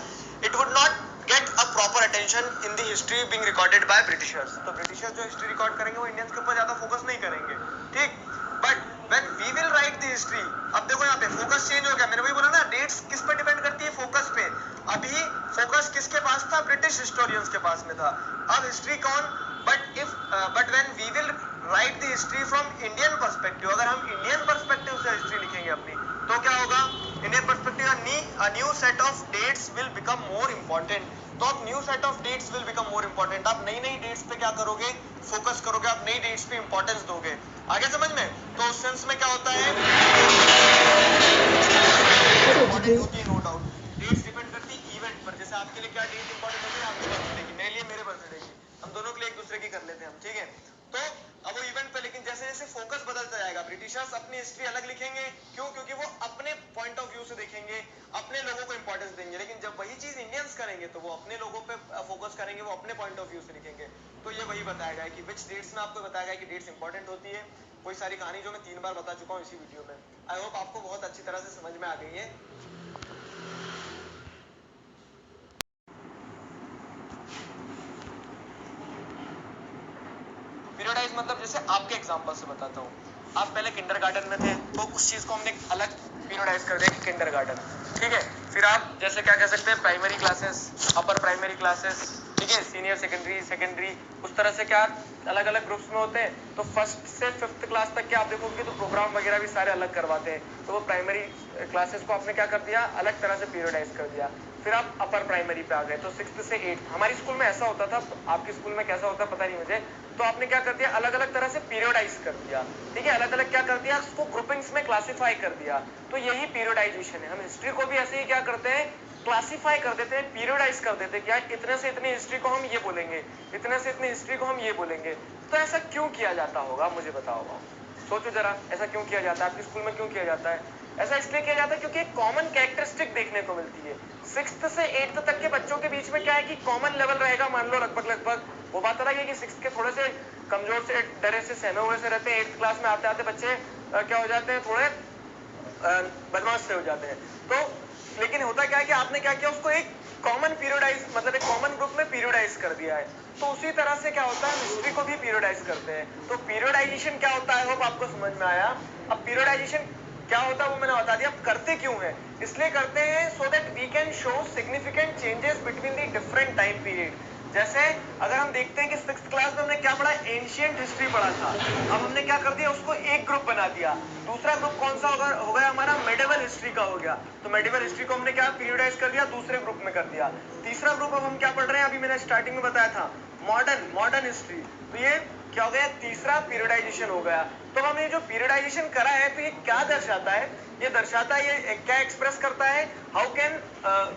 S1: it would not get a proper attention in the history being recorded by Britishers. तो ब्रिटिशर्स जो हिस्ट्री रिकॉर्ड करेंगे वो इंडियंस के ऊपर ज्यादा फोकस नहीं करेंगे, ठीक। But when we will write the history, अब देखो यहाँ पे फोकस चेंज हो गया। मैंने वही बोला ना, डेट्स किस पे डिपेंड करती है? फोकस पे। अभी फोकस किसके पास था? ब्रिटिश हिस्टोरियंस के पास में था। अब हिस्ट्री कौन? But when we will write the history from Indian perspective, अगर हम इंडियन पर्सपेक्टिव से हिस्ट्री लिखेंगे अपनी, तो क्या होगा? Indian perspective, a new set of dates will become more important। तो अब new set of dates will become more important. आप नई नई डेट्स पे क्या करोगे? फोकस करोगे, आप नई डेट्स पे इंपॉर्टेंस दोगे। आगे समझ में? तो उस सेंस में क्या होता है, इंपॉर्टेंट होती है, नो डाउट। डेट्स डिपेंड करती है इवेंट पर। जैसे आपके लिए क्या डेट इंपॉर्टेंट होती है? आपके बर्थडे की, मेरे लिए मेरे बर्थडे की, हम दोनों के लिए एक दूसरे की कर लेते हैं हम, ठीक है। तो अब वो इवेंट पे, लेकिन जैसे जैसे फोकस बदलता जाएगा, ब्रिटिशर्स अपनी हिस्ट्री अलग लिखेंगे, क्यों? क्योंकि वो अपने पॉइंट ऑफ व्यू से देखेंगे, अपने लोगों को इंपॉर्टेंस देंगे। लेकिन जब वही चीज इंडियंस करेंगे, तो वो अपने लोगों पे फोकस करेंगे, वो अपने पॉइंट ऑफ व्यू से लिखेंगे। तो ये वही बताया गया कि विच डेट्स में आपको बताया गया कि डेट्स इंपॉर्टेंट होती है। कोई सारी कहानी जो मैं 3 बार बता चुका हूँ इसी वीडियो में। आई होप आपको बहुत अच्छी तरह से समझ में आ गई है। पीरियडाइज मतलब, जैसे आपके एग्जांपल से बताता हूँ, आप पहले किंडरगार्टन में थे, तो उस चीज को हमने अलग पीरियडाइज कर दिया कि किंडरगार्टन, ठीक है। फिर आप जैसे क्या कह सकते हैं, primary classes, upper primary classes, ठीक है, सीनियर सेकेंडरी, उस तरह से क्या अलग अलग ग्रुप्स में होते हैं। तो फर्स्ट से 5th क्लास तक क्या आप देखोगे तो प्रोग्राम वगैरह भी सारे अलग करवाते हैं। तो वो प्राइमरी क्लासेस को आपने क्या कर दिया, अलग तरह से पीरियडाइज कर दिया।
S2: फिर आप अपर प्राइमरी पे आ गए, तो 6th से 8th। हमारी स्कूल में ऐसा होता था, आपकी स्कूल में कैसा होता है पता नहीं मुझे। तो आपने क्या कर दिया, अलग अलग तरह से पीरियडाइज कर दिया, ठीक है, अलग अलग क्या कर दिया, उसको ग्रुपिंग्स में क्लासिफाई कर दिया। तो यही पीरियडाइजेशन है। हम हिस्ट्री को भी ऐसे ही क्या करते हैं, क्लासिफाई कर देते हैं, पीरियडाइज कर देते हैं। क्या इतने से इतनी हिस्ट्री को हम ये बोलेंगे, इतने से इतनी हिस्ट्री को हम ये बोलेंगे। तो ऐसा क्यों किया जाता होगा, मुझे बताओ आप, सोचो जरा, ऐसा क्यों किया जाता है, आपकी स्कूल में क्यों किया जाता है? ऐसा इसलिए किया जाता है क्योंकि एक कॉमन कैरेक्टरिस्टिक देखने को मिलती है। 6th से 8th तक के बच्चों के बीच में क्या है कि कॉमन लेवल रहेगा, मान लो लगभग वो बात अलग है कि 6th के थोड़े से कमजोर से, डरे से, सहमे हुए से रहते हैं। 8th क्लास में आते आते बच्चे क्या हो जाते हैं, थोड़े बदमाश से हो जाते हैं। तो लेकिन होता क्या है कि आपने क्या किया, उसको एक कॉमन पीरियडाइज, मतलब एक कॉमन ग्रुप में पीरियडाइज कर दिया है। तो उसी तरह से क्या होता है, हिस्ट्री को भी पीरियडाइज करते हैं। तो पीरियडाइजेशन क्या होता है, होप आपको समझ में आया। अब पीरियडाइजेशन क्या होता है वो मैंने बता दिया। अब करते क्यों है, इसलिए करते हैं so that we can show significant changes between the different time period. जैसे अगर हम देखते हैं कि 6th क्लास में हमने क्या पढ़ा, एंशिएंट हिस्ट्री पढ़ा था। अब हमने क्या कर दिया, उसको एक ग्रुप बना दिया। दूसरा ग्रुप कौन सा हो गया हमारा, मेडिवल हिस्ट्री का हो गया। तो मेडिवल हिस्ट्री को हमने क्या पीरियडाइज कर दिया, दूसरे ग्रुप में कर दिया। तीसरा ग्रुप अब हम क्या पढ़ रहे हैं, अभी मैंने स्टार्टिंग में बताया था, मॉडर्न हिस्ट्री। तो ये क्या हो गया, तीसरा पीरियडाइजेशन हो गया। तो हमने जो पीरियडाइजेशन करा है, तो ये क्या दर्शाता है, ये दर्शाता है, ये क्या एक्सप्रेस करता है, how can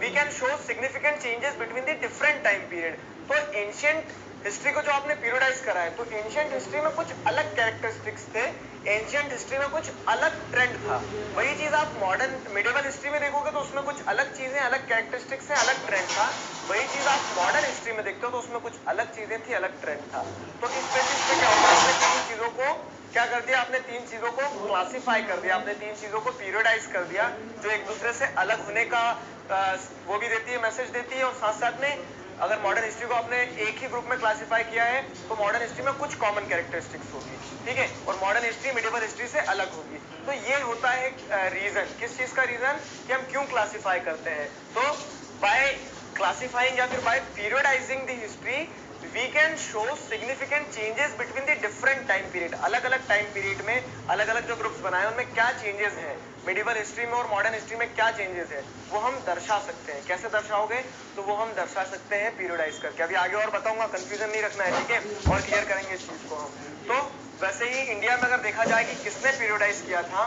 S2: we can show significant changes between the different time period. तो एंशिएंट हिस्ट्री को जो आपने पीरियडाइज करा है, तो एंशिएंट हिस्ट्री में कुछ अलग कैरेक्टरिस्टिक्स थे, एंशिएंट हिस्ट्री में कुछ अलग ट्रेंड था। वही चीज आप मॉडर्न मिडिवल हिस्ट्री में देखोगे तो उसमें कुछ अलग चीजें, अलग कैरेक्टरिस्टिक्स है, अलग ट्रेंड था। वही चीज आप मॉडर्न हिस्ट्री में देखते हो तो उसमें कुछ अलग चीजें थी, अलग ट्रेंड था। तो इस बेसिस पे क्या होगा, आपने तीन चीजों को क्या कर दिया, आपने तीन चीजों को क्लासिफाई कर दिया, आपने तीन चीजों को पीरियडाइज कर दिया, जो एक दूसरे से अलग होने का वो भी देती है, मैसेज देती है। और साथ साथ में अगर मॉडर्न हिस्ट्री को आपने एक ही ग्रुप में क्लासिफाई किया है, तो मॉडर्न हिस्ट्री में कुछ कॉमन कैरेक्टरिस्टिक्स होगी, ठीक है, और मॉडर्न हिस्ट्री मिडिवल हिस्ट्री से अलग होगी। तो ये होता है रीजन, किस चीज का रीजन, कि हम क्यों क्लासिफाई करते हैं। तो बाय क्लासिफाइंग या फिर by periodizing the history, we can show significant changes between the different time period। अलग अलग टाइम पीरियड में अलग अलग जो ग्रुप्स बनाए उनमें क्या चेंजेस हैं, मिडिवल हिस्ट्री में और मॉडर्न हिस्ट्री में क्या चेंजेस है, वो हम दर्शा सकते हैं। कैसे दर्शाओगे, तो वो हम दर्शा सकते हैं पीरियडाइज करके। अभी आगे और बताऊंगा, कंफ्यूजन नहीं रखना है, ठीक है, और क्लियर करेंगे इस चीज को हम। तो वैसे ही इंडिया में अगर देखा जाए कि किसने पीरियडाइज किया था,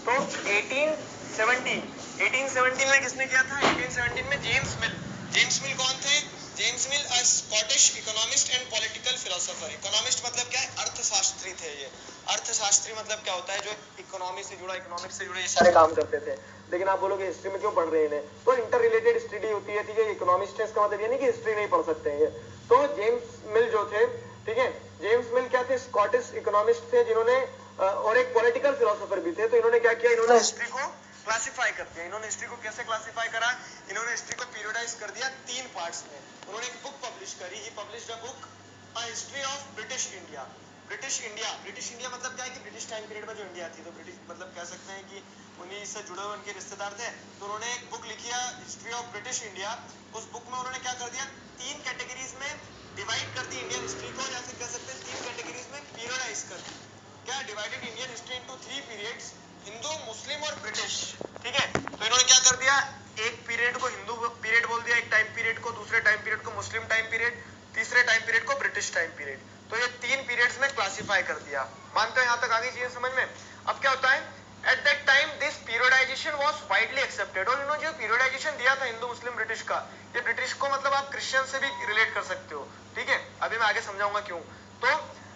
S2: तो 1817 में किसने किया था, 1817 में जेम्स मिल। जेम्स मिल कौन थे, James mill a Scottish economist and political philosopher. Economist मतलब क्या है, अर्थशास्त्री थे ये। अर्थशास्त्री मतलब क्या होता है, जो इकोनॉमी से जुड़ा, इकोनॉमिक्स से जुड़े ये सारे काम करते थे। लेकिन आप बोलोगे हिस्ट्री में क्यों पढ़ रहे हैं इन्हें, तो इंटर रिलेटेड स्टडी होती है, ठीक है। इकोनॉमिस्ट है इसका मतलब ये नहीं कि हिस्ट्री नहीं पढ़ सकते हैं ये। तो जेम्स मिल जो थे, ठीक है, जेम्स मिल क्या थे, स्कॉटिश इकोनॉमिस्ट थे, जिन्होंने और एक पॉलिटिकल फिलोसोफर भी थे। तो इन्होंने क्या किया, इन्होंने हिस्ट्री को क्लासिफाई कर दिया। इन्होंने हिस्ट्री को कैसे क्लासिफाई करा, इन्होंने हिस्ट्री को पीरियडाइज कर दिया तीन पार्ट्स में। उन्होंने एक बुक पब्लिश करी, he published a book a history of British India. British India मतलब क्या है कि ब्रिटिश टाइम पीरियड में जो इंडिया थी, तो ब्रिटिश मतलब कह सकते हैं कि उन्हीं से जुड़े हुए उनके रिश्तेदार थे। तो उन्होंने एक बुक लिखी है, हिस्ट्री ऑफ ब्रिटिश इंडिया। उस बुक में उन्होंने क्या कर दिया, तीन कैटेगरीज में डिवाइड कर दी इंडियन हिस्ट्री को, या फिर कह सकते हैं तीन कैटेगरीज में पीरियडाइज कर दी। क्या, divided Indian history into three periods, Hindu, Muslim और ब्रिटिश, ठीक है। तो इन्होंने क्या कर दिया, एक पीरियड को हिंदू पीरियड बोल दिया, एक टाइम पीरियड को, दूसरे टाइम पीरियड को मुस्लिम टाइम पीरियड, तीसरे टाइम पीरियड को ब्रिटिश टाइम पीरियड। तो ये तीन पीरियड्स में क्लासिफाई कर दिया। मानते हो यहाँ तक आगे चीजें समझ में। अब क्या होता है, at that time this periodisation was widely accepted. और इन्होंने जो पीरियडाइजेशन दिया था हिंदू, मुस्लिम, ब्रिटिश का, ये ब्रिटिश को मतलब आप क्रिश्चियन से भी रिलेट कर सकते हो, ठीक है। अभी मैं आगे समझाऊंगा क्यों। तो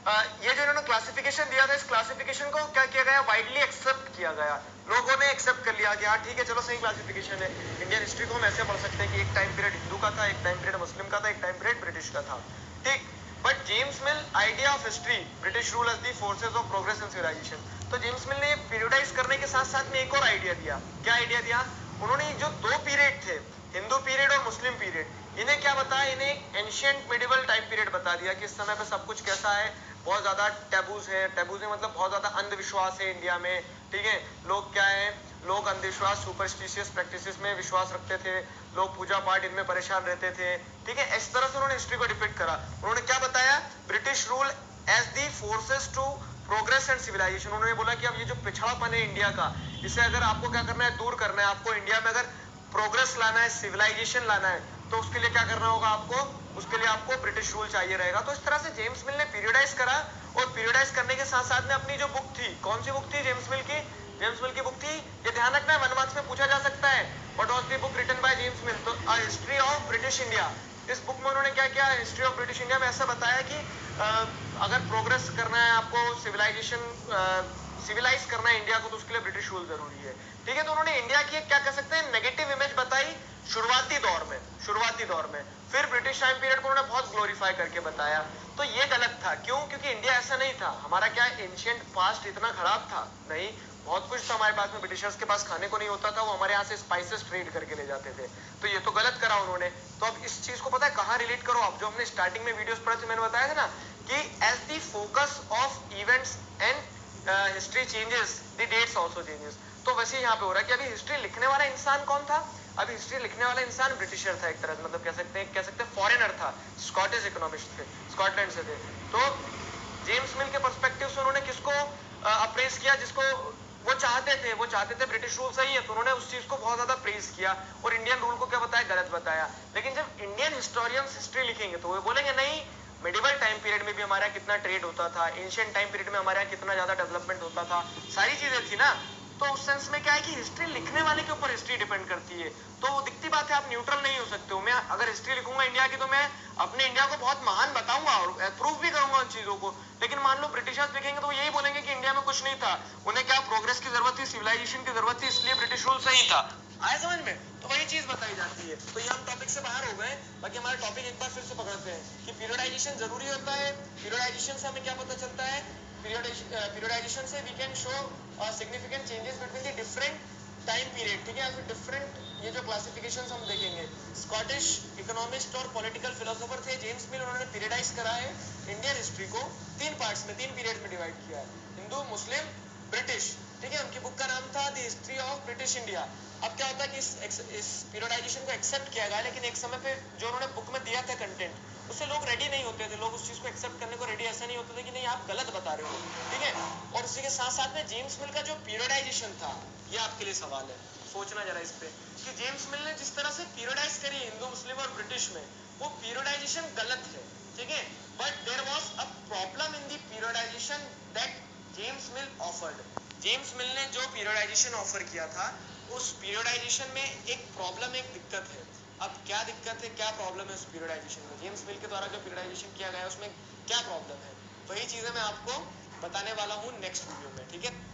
S2: ये जो इन्होंने क्लासिफिकेशन दिया था, इस क्लासिफिकेशन को क्या किया गया, वाइडली एक्सेप्ट किया गया। लोगों ने एक्सेप्ट कर लिया कि हाँ ठीक है, चलो सही क्लासिफिकेशन है। इंडियन हिस्ट्री को हम ऐसे पढ़ सकते हैं कि एक टाइम पीरियड हिंदू का था, एक टाइम पीरियड मुस्लिम का था, एक टाइम पीरियड ब्रिटिश का था, ठीक। But James Mill idea of history, British rule as the forces of progress and civilisation. तो जेम्स मिल ने पीरियडाइज करने के साथ साथ में एक और आइडिया दिया। क्या आइडिया दिया, उन्होंने जो दो पीरियड थे, हिंदू पीरियड और मुस्लिम पीरियड, इन्हें क्या बताया, इन्हें एंशिएंट मिडिवल टाइम पीरियड बता दिया कि इस समय पे सब कुछ कैसा है, बहुत ज्यादा टैबूज है। टैबूज है मतलब बहुत ज्यादा अंधविश्वास है इंडिया में, ठीक है। लोग क्या है, लोग अंधविश्वास, सुपरस्टिशियस प्रैक्टिसेस में विश्वास रखते थे, लोग पूजा पाठ इनमें परेशान रहते थे, ठीक है। इस तरह से उन्होंने हिस्ट्री को डिपिक्ट करा। उन्होंने क्या बताया, British rule as the forces to progress and civilisation. उन्होंने बोला कि अब ये जो पिछड़ापन है इंडिया का, इसे अगर आपको क्या करना है, दूर करना है, आपको इंडिया में अगर
S1: प्रोग्रेस लाना है, सिविलाइजेशन लाना है, तो उसके लिए क्या करना होगा आपको, उसके लिए आपको ब्रिटिश रूल चाहिए रहेगा। तो इस तरह से जेम्स मिल ने पीरियडाइज करा, और पीरियडाइज करने के साथ साथ में अपनी जो बुक थी, कौन सी बुक थी जेम्स मिल की, जेम्स मिल की बुक थी, ये ध्यान रखना है, 1 मार्क्स में पूछा जा सकता है, what was the book written by James Mill, तो a history of British India. इस बुक में उन्होंने क्या किया, हिस्ट्री ऑफ ब्रिटिश इंडिया में ऐसा बताया कि अगर प्रोग्रेस करना है आपको, सिविलाइज करना है इंडिया को, तो उसके लिए ब्रिटिश रूल जरूरी है। ठीक है, तो उन्होंने इंडिया की क्या कह सकते हैं, नेगेटिव इमेज बताई शुरुआती दौर में, फिर ब्रिटिश टाइम पीरियड को उन्होंने बहुत ग्लोरीफाई करके बताया। तो ये गलत था, क्यों, क्योंकि इंडिया ऐसा नहीं था, हमारा क्या एंशिएंट पास्ट इतना खराब था नहीं, बहुत कुछ था हमारे पास में, ब्रिटिशर्स के पास खाने को नहीं होता था, वो हमारे यहाँ से स्पाइसेस ट्रेड करके ले जाते थे, तो ये तो गलत करा उन्होंने। तो अब इस चीज को पता है कहाँ रिलेट करो आप, जो हमने स्टार्टिंग में वीडियोस पढ़े थे, मैंने बताया था ना कि as the focus of events and history changes the dates also changes. तो वैसे यहाँ पे हो रहा है कि अभी हिस्ट्री लिखने वाला इंसान कौन था, अभी हिस्ट्री लिखने वाला इंसान ब्रिटिशर था, एक तरह से मतलब कह सकते हैं फॉरेनर था, स्कॉटिश इकोनॉमिस्ट थे, स्कॉटलैंड से थे। तो जेम्स मिल के पर्सपेक्टिव से उन्होंने किसको अप्रेस किया, जिसको वो चाहते थे ब्रिटिश रूल सही है, तो उन्होंने उस चीज को बहुत ज्यादा प्रेज किया, और इंडियन रूल को क्या बताया, गलत बताया। लेकिन जब इंडियन हिस्टोरियंस हिस्ट्री लिखेंगे तो वो बोलेंगे नहीं, मेडिवल टाइम पीरियड में भी हमारे यहाँ कितना ट्रेड होता था, एंशिएंट टाइम पीरियड में हमारे यहाँ कितना ज्यादा डेवलपमेंट होता था, सारी चीजें थी ना। तो उस सेंस में क्या है कि हिस्ट्री लिखने वाले के ऊपर हिस्ट्री डिपेंड करती है। तो वो दिखती बात है, आप न्यूट्रल नहीं हो सकते हो। मैं अगर हिस्ट्री लिखूंगा इंडिया की, तो मैं अपने इंडिया को बहुत महान बताऊंगा और प्रूव भी करूंगा उन चीजों को। लेकिन मान लो ब्रिटिशर्स लिखेंगे तो यही बोलेंगे कि इंडिया में कुछ नहीं था, उन्हें क्या प्रोग्रेस की जरूरत थी, सिविलाइजेशन की जरूरत थी, इसलिए ब्रिटिश रूल सही था। आया समझ में? तो वही चीज बताई जाती है। तो ये हम टॉपिक से बाहर हो गए, बाकी हमारा टॉपिक एक बार फिर से पकड़ते हैं कि पीरियडाइजेशन जरूरी होता है। पीरियडाइजेशन से हमें क्या पता चलता है, पीरियडाइजेशन से we can show significant changes between the different time period. ठीक है, फिर डिफरेंट ये जो क्लासिफिकेशंस हम देखेंगे, स्कॉटिश इकोनॉमिस्ट और पॉलिटिकल फिलोसोफर थे जेम्स मिल, उन्होंने पीरियडाइज करा है इंडियन हिस्ट्री को 3 पार्ट्स में, 3 पीरियड में डिवाइड किया है, हिंदू, मुस्लिम, ब्रिटिश। ठीक है, उनकी बुक का नाम था the history of British India. अब क्या होता है कि इस पीरियडाइजेशन को एक्सेप्ट किया गया, लेकिन एक समय पे जो उन्होंने बुक में दिया था कंटेंट, उससे लोग रेडी नहीं होते थे, लोग उस चीज को एक्सेप्ट करने को रेडी ऐसा नहीं होते थे कि नहीं आप गलत बता रहे हो। ठीक है, और उसी के साथ साथ में जेम्स मिल का जो पीरियडाइजेशन था, ये आपके लिए सवाल है, सोचना जरा इस पे कि जेम्स मिल ने जिस तरह से पीरियडाइज करी हिंदू, मुस्लिम और ब्रिटिश में, वो पीरियडाइजेशन गलत है। ठीक है, but there was a problem in the periodisation that James Mill offered. James Mill ने जो पीरियडाइजेशन ऑफर किया था, उस पीरियडाइजेशन में एक प्रॉब्लम, एक दिक्कत है। अब क्या दिक्कत है, क्या प्रॉब्लम है उस पीरियडाइजेशन में, जेम्स मिल के द्वारा जो पीरियडाइजेशन किया गया है उसमें क्या प्रॉब्लम है, वही चीजें मैं आपको बताने वाला हूँ नेक्स्ट वीडियो में। ठीक है,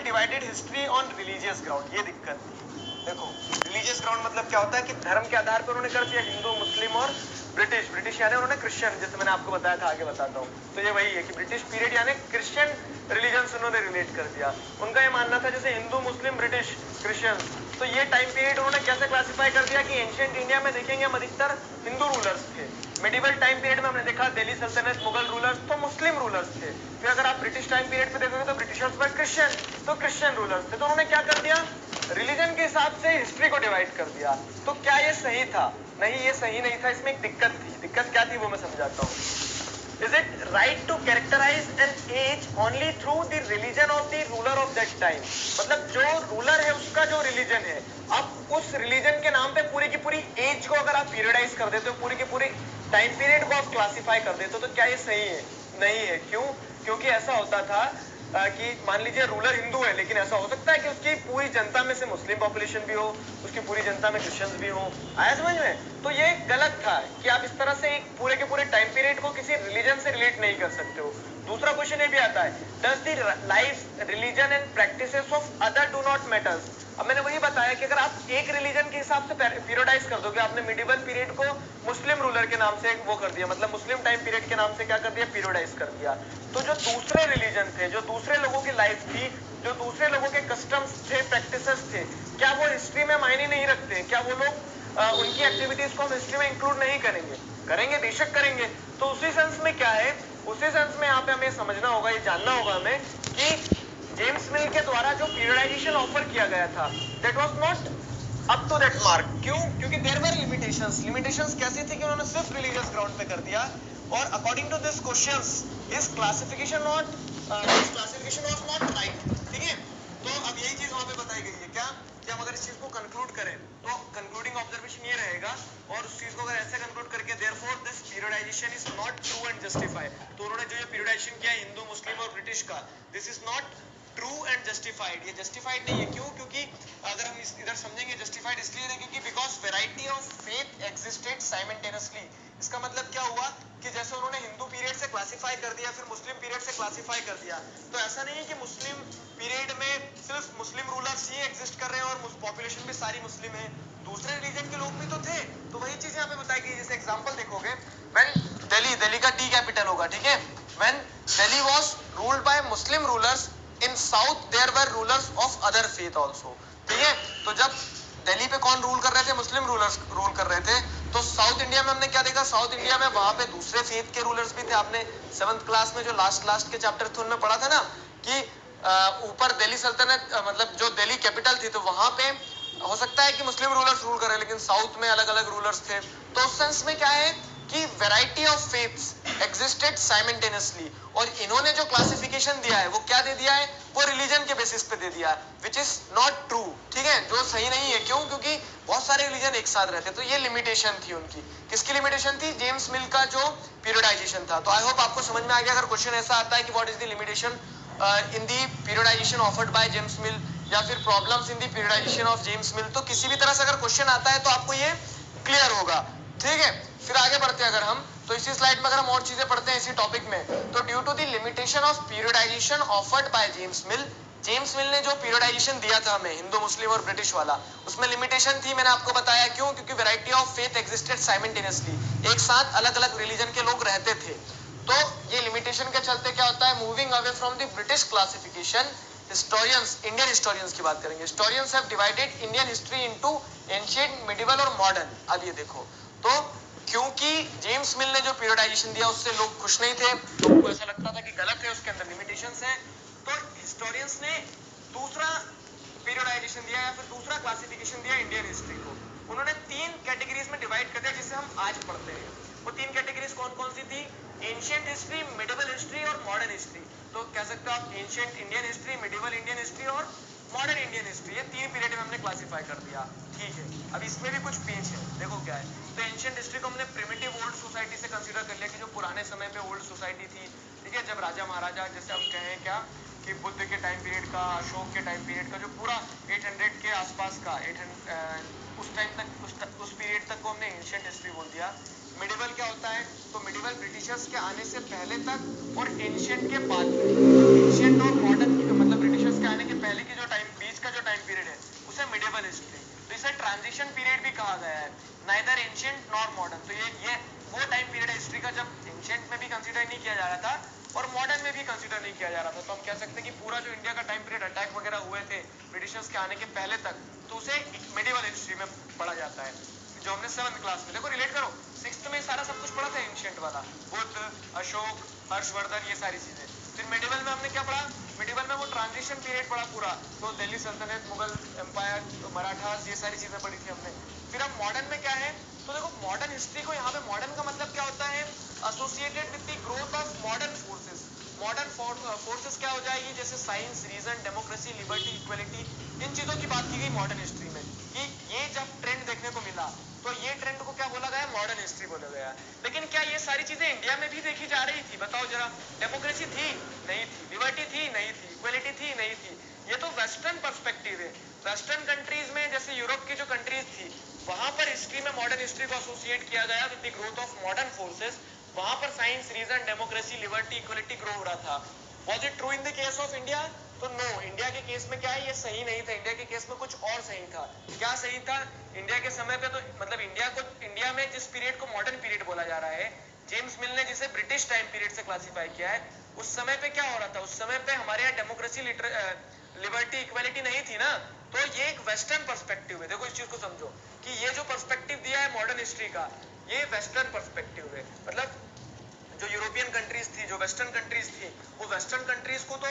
S1: divided history on religious ground, ये दिक्कत थी। देखो, रिलीजियस ग्राउंड मतलब क्या होता है कि धर्म के आधार पर उन्होंने कर दिया हिंदू, मुस्लिम और ब्रिटिश यानी उन्होंने क्रिश्चियन, जैसे मैंने आपको बताया था, आगे बताता हूँ। तो ये वही है कि ब्रिटिश पीरियड यानी क्रिश्चियन रिलीजन से उन्होंने रिलेट कर दिया। उनका ये मानना था जैसे हिंदू, मुस्लिम, ब्रिटिश, क्रिश्चियन, तो ये टाइम पीरियड उन्होंने कैसे क्लासिफाई कर दिया कि एंशिएंट इंडिया में देखेंगे हम अधिकतर हिंदू रूलर्स थे, मेडिवल टाइम पीरियड में हमने देखा दिल्ली सल्तनत, मुगल रूलर्स तो मुस्लिम रूलर्स थे, फिर अगर आप ब्रिटिश टाइम पीरियड पे देखोगे तो ब्रिटिशर्स पर क्रिश्चियन, तो क्रिश्चियन रूलर्स थे। तो उन्होंने क्या कर दिया, रिलीजन के हिसाब से हिस्ट्री को डिवाइड कर दिया। तो क्या ये सही था? नहीं, ये सही नहीं था, इसमें एक दिक्कत थी। दिक्कत क्या थी वो मैं समझाता हूँ। Is it right to characterize an age only through the religion of the ruler of that time? मतलब जो रूलर है उसका जो रिलीजन है, अब उस रिलीजन के नाम पे पूरी की पूरी एज को अगर आप पीरियडाइज कर देते हो, पूरी की पूरी टाइम पीरियड को आप क्लासिफाई कर देते हो, तो क्या ये सही है? नहीं है। क्यों? क्योंकि ऐसा होता था कि मान लीजिए रूलर हिंदू है, लेकिन ऐसा हो सकता है कि उसकी पूरी जनता में से मुस्लिम पॉपुलेशन भी हो, उसकी पूरी जनता में क्रिश्चियंस भी हो। आया समझ में? तो ये गलत था कि आप इस तरह से एक पूरे के पूरे टाइम पीरियड को किसी रिलीजन से रिलेट नहीं कर सकते हो। दूसरा क्वेश्चन ये भी आता है, does the life, religion and practices of other do not matters? अब मैंने वही बताया कि अगर आप एक रिलीजन के हिसाब से पीरियडाइज कर दोगे, आपने मिडिवल पीरियड को मुस्लिम रूलर के नाम से वो कर दिया, मतलब मुस्लिम टाइम पीरियड के नाम से क्या कर दिया, पीरियडाइज कर दिया, तो जो दूसरे रिलीजन थे, जो दूसरे लोगों की लाइफ थी, जो दूसरे लोगों के कस्टम्स थे, प्रैक्टिसेस थे, क्या वो हिस्ट्री में मायने नहीं रखते? क्या वो लोग उनकी एक्टिविटीज को हम हिस्ट्री में इंक्लूड नहीं करेंगे? करेंगे, बेशक करेंगे। तो उसी सेंस में क्या है, उसी सेंस में यहाँ पे हमें समझना होगा, ये जानना होगा हमें कि जेम्स मिल के द्वारा जो पीरियडाइजेशन ऑफर किया गया था, that was not up to that mark. क्यों? क्योंकि देयर वर लिमिटेशंस। लिमिटेशंस कैसी थी कि उन्होंने सिर्फ रिलीजियस ग्राउंड पे कर दिया, और अकॉर्डिंग टू दिस क्वेश्चंस इस क्लासिफिकेशन ऑफ नॉट राइट, ठीक है। तो अब यही चीज वहां पे बताई गई है क्या, कि हम अगर इस चीज को कंक्लूड करें तो कंक्लूडिंग ऑब्जर्वेशन ये रहेगा, और उस चीज को अगर ऐसे कंक्लूड करके therefore this periodisation is not true and justified, तो उन्होंने जो ये पीरियडाइजेशन किया हिंदू मुस्लिम और ब्रिटिश का, this is not true and justified, ये जस्टिफाइड नहीं है। क्यों? क्योंकि अगर हम इधर समझेंगे जस्टिफाइड इसलिए नहीं क्योंकि because variety of faith existed simultaneously. इसका मतलब क्या हुआ कि जैसे उन्होंने हिंदू पीरियड से क्लासिफाई कर दिया फिर मुस्लिम पीरियड से क्लासिफाई कर दिया, तो ऐसा नहीं है कि मुस्लिम पीरियड में सिर्फ मुस्लिम रूलर्स ही एग्जिस्ट कर रहे हैं और पॉपुलेशन भी सारी मुस्लिम है, दूसरे रिलीजन के लोग भी तो थे। तो वही चीज यहाँ पे बताई गई, जैसे एग्जांपल देखोगे व्हेन दिल्ली का टी कैपिटल होगा, ठीक है, when Delhi was ruled by Muslim rulers in south there were rulers of other faith also, ठीक है। तो जब दिल्ली पे कौन रूल कर रहे थे? मुस्लिम रूलर्स रूल कर रहे थे। तो साउथ इंडिया में हमने क्या देखा? साउथ इंडिया में वहां पे दूसरे फेथ के रूलर्स भी थे। आपने 7th क्लास में जो लास्ट के चैप्टर थे उनमें पढ़ा था ना कि ऊपर दिल्ली सल्तनत मतलब जो दिल्ली कैपिटल थी, तो वहां पे हो सकता है कि मुस्लिम रूलर्स रूल कर रहे हैं लेकिन साउथ में अलग अलग रूलर्स थे। तो उस सेंस में क्या है कि variety of faiths existed simultaneously, और इन्होंने जो क्लासिफिकेशन दिया है वो क्या दे दिया है? वो रिलीजन के बेसिस पे दे दिया है, विच इज नॉट ट्रू, ठीक है, जो सही नहीं है। क्यों? क्योंकि बहुत सारे रिलीजन एक साथ रहते, तो ये लिमिटेशन थी उनकी। किसकी लिमिटेशन थी? जेम्स मिल का जो पीरियडाइजेशन था। तो आई होप आपको समझ में आ गया। अगर क्वेश्चन ऐसा आता है कि what is the limitation in the periodisation offered by James मिल, या फिर problems in the periodisation of James Mill, तो किसी भी तरह से अगर क्वेश्चन आता है तो आपको ये क्लियर होगा, ठीक है। फिर आगे बढ़ते हैं अगर हम, तो इसी स्लाइड में अगर हम और चीजें पढ़ते हैं इसी टॉपिक में, तो due to the limitation of periodisation offered by James Mill, James Mill ने जो पीरियडाइजेशन दिया था हमें हिंदू मुस्लिम और ब्रिटिश वाला, उसमें लिमिटेशन थी, मैंने आपको बताया। क्यों? क्योंकि variety of faith existed simultaneously, एक साथ अलग अलग रिलीजन के लोग रहते थे। तो ये लिमिटेशन के चलते क्या होता है? Moving away from the British classification, historians, Indian historians की बात करेंगे, historians have divided Indian history into ancient, medieval और मॉडर्न। अब ये देखो, तो क्योंकि जेम्स मिल ने जो पीरियडाइजेशन दिया उससे लोग खुश नहीं थे, लोगों को ऐसा लगता था कि गलत है, उसके अंदर लिमिटेशंस है। तो हिस्टोरियंस ने दूसरा पीरियडाइजेशन दिया या फिर दूसरा क्लासिफिकेशन दिया इंडियन हिस्ट्री को। उन्होंने 3 कैटेगरीज में डिवाइड कर दिया जिसे हम आज पढ़ते हैं। वो 3 कैटेगरीज कौन कौन सी थी? एंशिएंट हिस्ट्री, मिडिवल हिस्ट्री और मॉडर्न हिस्ट्री। तो कह सकते हो आप ancient Indian history, medieval Indian history और मॉडर्न इंडियन हिस्ट्री, ये 3 पीरियड में हमने क्लासिफाई कर दिया, ठीक है। अब इसमें भी कुछ पेज है, देखो क्या है। तो एंशिएंट हिस्ट्री को हमने प्रिमिटिव ओल्ड सोसाइटी से कंसीडर कर लिया कि जो पुराने समय पे ओल्ड सोसाइटी थी, ठीक है, जब राजा महाराजा, जैसे हम कहें क्या कि बुद्ध के टाइम पीरियड का, अशोक के टाइम पीरियड का, जो पूरा 800 के आसपास का 800 उस टाइम तक, उस पीरियड तक को हमने एंशिएंट हिस्ट्री बोल दिया। मिडिवल क्या होता है? तो मिडिवल ब्रिटिशर्स के आने से पहले तक और एंशिएंट के बाद में। एंशिएंट और मॉडर्न मतलब ब्रिटिशर्स के आने के पहले की जो टाइम, बीच का जो टाइम पीरियड है उसे मिडिवल हिस्ट्री। तो इसे ट्रांजिशन पीरियड भी कहा गया है, नाइदर एंशिएंट नॉर मॉडर्न। तो ये वो टाइम पीरियड है हिस्ट्री का जब एंशिएंट में भी कंसीडर नहीं किया जा रहा था और मॉडर्न में भी कंसीडर नहीं किया जा रहा था। तो हम कह सकते हैं कि पूरा जो इंडिया का टाइम पीरियड अटैक वगैरह हुए थे ब्रिटिशर्स के आने के पहले तक, तो उसे मिडिवल हिस्ट्री में पढ़ा जाता है, जो हमने 7th क्लास में, देखो रिलेट करो, 6th में सारा सब कुछ पढ़ा था एंशिएंट वाला, बुद्ध, अशोक, हर्षवर्धन, ये सारी चीजें। फिर मिडिवल में हमने क्या पढ़ा? मिडिवल में वो ट्रांजिशन पीरियड पढ़ा पूरा, तो दिल्ली सल्तनत, मुगल एम्पायर, मराठास, ये सारी चीजें पढ़ी थी हमने। फिर अब मॉडर्न में क्या है? तो देखो मॉडर्न हिस्ट्री को, यहाँ पे मॉडर्न का मतलब क्या होता है? Associated with the growth of modern forces. Modern forces क्या हो जाएगी? जैसे science, reason, democracy, liberty, equality, इन चीजों की बात की गई मॉडर्न हिस्ट्री में, कि ये जब ट्रेंड देखने को मिला तो ये ट्रेंड को क्या बोला गया? मॉडर्न हिस्ट्री बोला गया। लेकिन क्या ये सारी चीजें इंडिया में भी देखी जा रही थी? बताओ जरा। डेमोक्रेसी थी? नहीं थी। लिबर्टी थी? नहीं थी। इक्वलिटी थी? नहीं थी। ये तो वेस्टर्न पर्सपेक्टिव है। वेस्टर्न कंट्रीज में, जैसे यूरोप की जो कंट्रीज थी, वहां पर हिस्ट्री में मॉडर्न हिस्ट्री को एसोसिएट किया गया with the growth of modern forces. वहां पर science, reason, democracy, liberty, equality grow हो रहा था। Was it true in the case of India? तो नो, इंडिया के केस में क्या है, ये सही नहीं था। इंडिया के केस में कुछ और सही था। क्या सही था इंडिया के समय पे? तो मतलब इंडिया में जिस पीरियड को मॉडर्न पीरियड बोला जा रहा है, जेम्स मिल ने जिसे ब्रिटिश टाइम पीरियड से क्लासिफाई किया है, उस समय पे क्या हो रहा था? उस समय पे हमारे यहाँ डेमोक्रेसी, लिबर्टी, इक्वलिटी नहीं थी ना। तो ये एक वेस्टर्न पर्सपेक्टिव है। देखो इस चीज को समझो कि ये जो पर्सपेक्टिव दिया है मॉडर्न हिस्ट्री का, ये वेस्टर्न पर्सपेक्टिव है। मतलब जो यूरोपियन कंट्रीज थी, जो वेस्टर्न कंट्रीज थी, वो वेस्टर्न कंट्रीज को तो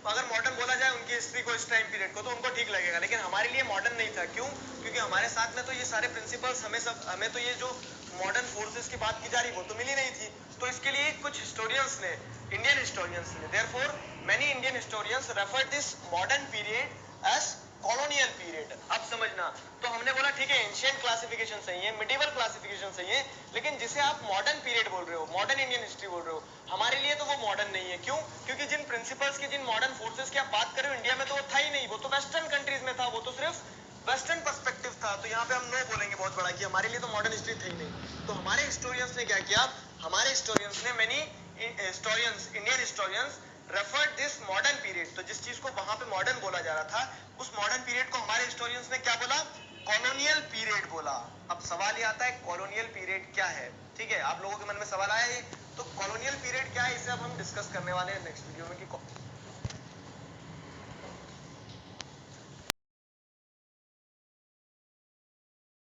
S1: अगर मॉडर्न बोला जाए उनकी हिस्ट्री को, इस टाइम पीरियड को, तो उनको ठीक लगेगा, लेकिन हमारे लिए मॉडर्न नहीं था। क्यों? क्योंकि हमारे साथ में तो ये सारे प्रिंसिपल्स हमें तो ये जो मॉडर्न फोर्सेस की बात की जा रही वो तो मिली नहीं थी। तो इसके लिए कुछ हिस्टोरियंस ने, इंडियन हिस्टोरियंस ने, therefore many Indian historians refer this modern period as colonial period. अब समझना, तो हमने बोला ठीक है एंशिएंट क्लासिफिकेशन सही है, मिडिवल क्लासिफिकेशन सही है, लेकिन जिसे आप मॉडर्न पीरियड बोल रहे हो, मॉडर्न इंडियन हिस्ट्री बोल रहे हो, हमारे लिए तो वो मॉडर्न नहीं है। क्यों? क्योंकि जिन प्रिंसिपल्स की, जिन मॉडर्न फोर्सेस की आप बात कर रहे हो, इंडिया में तो वो था ही नहीं, वो तो वेस्टर्न कंट्रीज में था, वो तो सिर्फ वेस्टर्न पर्सपेक्टिव था। तो यहाँ पे हम नो बोलेंगे बहुत बड़ा कि हमारे लिए तो मॉडर्न हिस्ट्री थी नहीं। तो हमारे हिस्टोरियंस ने क्या किया, हमारे हिस्टोरियंस ने, many historians, Indian historians referred this modern period, तो जिस चीज को वहां पे मॉडर्न बोला जा रहा था, उस मॉडर्न पीरियड को हमारे हिस्टोरियंस ने क्या बोला, कॉलोनियल पीरियड बोला। अब सवाल ये आता है कॉलोनियल पीरियड क्या है? ठीक है, आप लोगों के मन में सवाल आया ये, तो कॉलोनियल पीरियड क्या है, इसे अब हम डिस्कस करने वाले हैं नेक्स्ट वीडियो में कि